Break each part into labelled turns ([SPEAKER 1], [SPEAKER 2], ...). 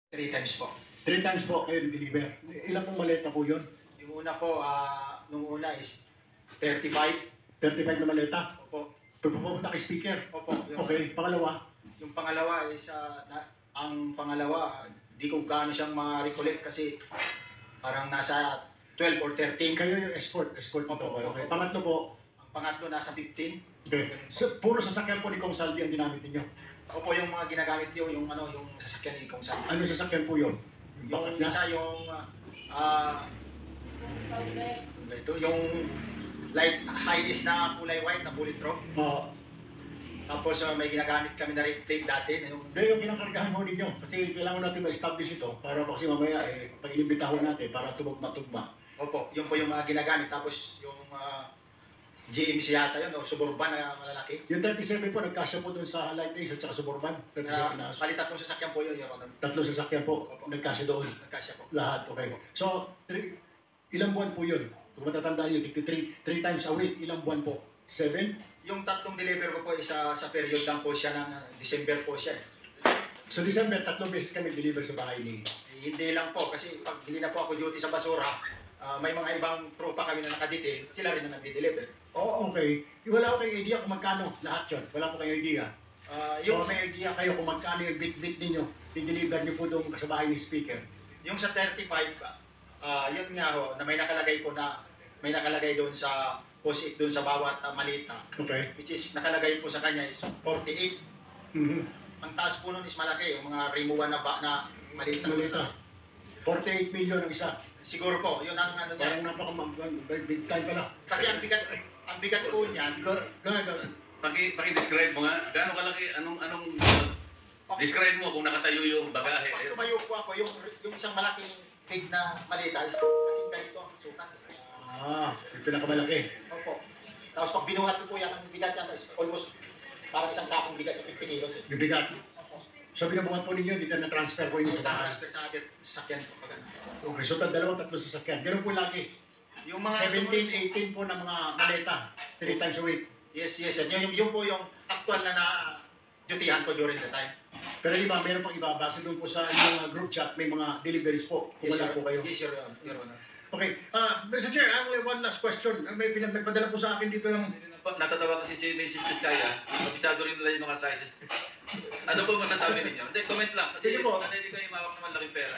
[SPEAKER 1] Three times po.
[SPEAKER 2] 3 times po kayo deliver. Ilan pong maleta po yun?
[SPEAKER 1] Yung una po, nung una is 35.
[SPEAKER 2] 35 na maleta.
[SPEAKER 1] Opo.
[SPEAKER 2] Pupunta kay speaker.
[SPEAKER 1] Opo.
[SPEAKER 2] Okay, pangalawa.
[SPEAKER 1] Yung pangalawa is, ang pangalawa, di ko gaano siyang ma-recollect kasi parang nasa 12 or 13.
[SPEAKER 2] Kayo yung escort. Escort
[SPEAKER 1] Opo,
[SPEAKER 2] po. Okay.
[SPEAKER 1] opo.
[SPEAKER 2] Pangatlo po.
[SPEAKER 1] Ang pangatlo nasa 15.
[SPEAKER 2] Okay. So, puro sasakyan po ni Kong Saldi ang ginamit ninyo.
[SPEAKER 1] Opo, yung mga ginagamit niyo, yung sasakyan ni Kong San.
[SPEAKER 2] Ano sasakyan po yun?
[SPEAKER 1] Yung
[SPEAKER 2] Bakit
[SPEAKER 1] isa yung yung light high-vis na kulay white na bulletproof.
[SPEAKER 2] Oo.
[SPEAKER 1] Tapos may ginagamit kami na red plate dati na yung
[SPEAKER 2] Yung kinakargahan mo ninyo. Kasi kailangan natin ma-establish ito para kasi mamaya pag inimbitahon natin para tugma-tugma.
[SPEAKER 1] Opo, yun po yung mga ginagamit. Tapos yung GMC yata yun, o Suburban na malalaki.
[SPEAKER 2] Yung 37 po, nagkasya po doon sa Light Ace at saka Suburban. 37 na.
[SPEAKER 1] Bali tatlong sasakyan po yun, Your Honor.
[SPEAKER 2] Tatlong sasakyan po,
[SPEAKER 1] Opo.
[SPEAKER 2] nagkasya doon.
[SPEAKER 1] Nagkasya po.
[SPEAKER 2] Lahat, okay. So, ilang buwan po yun? Kung matatandaan nyo, 3 times a week, ilang buwan po? 7?
[SPEAKER 1] Yung tatlong deliver ko po, isa sa period lang po siya ng December po siya.
[SPEAKER 2] So, December, 3 beses kami deliver sa bahay ni...
[SPEAKER 1] Hindi lang po, kasi pag hindi na po ako duty sa basura, may mga ibang tropa kami na nakadetail, sila rin na nagdi-deliver.
[SPEAKER 2] Oh, okay. Wala ko kayong idea kung magkano lahat yun. Wala ko kayong idea.
[SPEAKER 1] Yung,
[SPEAKER 2] May idea kayo kung magkano yung bit-bit ninyo, i-deliver nyo po doon sa bahay ni speaker.
[SPEAKER 1] yung sa 35, yun nga ho, na may nakalagay doon sa post-it doon sa bawat malita,
[SPEAKER 2] Okay.
[SPEAKER 1] which is nakalagay po sa kanya is 48.
[SPEAKER 2] Mm-hmm.
[SPEAKER 1] Ang taas po nun is malaki, yung mga rimuan na malita.
[SPEAKER 2] Malita. 48 million ang isa.
[SPEAKER 1] Siguro po, yun ang ano
[SPEAKER 2] Parang
[SPEAKER 1] niya.
[SPEAKER 2] big time pala.
[SPEAKER 1] Kasi ang bigat po niyan,
[SPEAKER 3] Paki-describe mo nga, gaano kalaki, describe mo kung nakatayo yung bagahe.
[SPEAKER 1] pag tumayo po ako, yung isang malaking big na malita is kasi ganito ang sukat.
[SPEAKER 2] Yung pinakamalaki.
[SPEAKER 1] Opo. Tapos pag binuhat ko po yan, ang bigat yan is almost parang isang sakong bigas sa 50 kilos.
[SPEAKER 2] Bibigat.
[SPEAKER 1] Opo.
[SPEAKER 2] So, binubuhat po ninyo, dito na-transfer po ninyo sa bahay.
[SPEAKER 1] Transfer sa atin, sasakyan po pag ano.
[SPEAKER 2] Okay, so tatlong sasakyan. Ganun po lagi.
[SPEAKER 1] Yung mga
[SPEAKER 2] 17, 18 po na mga maleta. 3 times a week.
[SPEAKER 1] Yes, sir. Yun po yung actual na dutihan ko during the time.
[SPEAKER 2] Pero di ba, meron pang iba. Base doon po sa inyong group chat, may mga deliveries po. Kung wala po kayo.
[SPEAKER 1] Yes, Your Honor.
[SPEAKER 2] Okay. Mr. Chair, I only one last question. May nagpadala po sa akin dito ng...
[SPEAKER 3] Natatawa kasi si Mrs. Vizcaya, kabisado rin nila yung mga sizes. Ano po masasabi ninyo? Hindi, comment lang. Kasi
[SPEAKER 2] Sige po.
[SPEAKER 3] sana hindi kayo mawak ng malaking pera.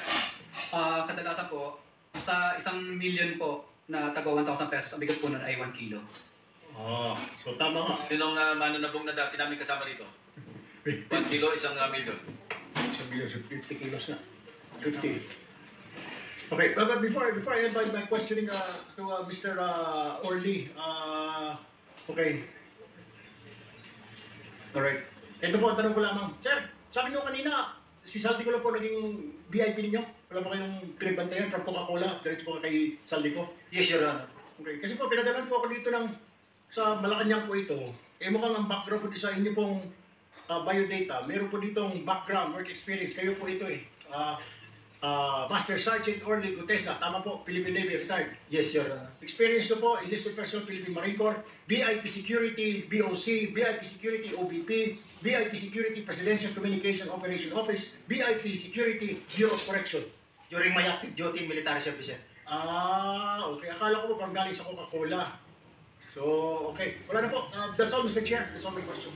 [SPEAKER 4] Kadalasan po, sa 1 million po na taga 1,000 pesos, ang bigat po nun ay 1 kilo.
[SPEAKER 2] So tama nga.
[SPEAKER 3] Sinong mananabong na dati namin kasama dito? 1 kilo, 1 milyon.
[SPEAKER 2] 1 million, so 50 kilos na. 50. Okay, but before I end my questioning to Mr. Orly, okay. Alright. Ito po, tanong ko lamang. Sir, sabi niyo kanina, si Saldi ko lang po naging VIP ninyo. Wala ba kayong pinagbantayan from Coca-Cola? Diretso po kay Saldi ko?
[SPEAKER 1] Yes, Your Honor.
[SPEAKER 2] Okay, kasi po pinadalan po ako dito sa Malacanang po ito. Mukhang ang background po sa inyo pong biodata. Meron po ditong background, work experience. Kayo po ito Master Sergeant Orly Gutesa, tama po, Philippine Navy, retired.
[SPEAKER 1] Yes, Your Honor.
[SPEAKER 2] Experience nyo po, enlisted personnel, Philippine Marine Corps, VIP Security, BOC, VIP Security, OBP, VIP Security, Presidential Communication Operation Office, VIP Security, Bureau of Correction.
[SPEAKER 1] During my active duty in military service, sir.
[SPEAKER 2] Okay. Akala ko po parang galing sa Coca-Cola. So, okay. Wala na po. That's all, Mr. Chair. That's all my question.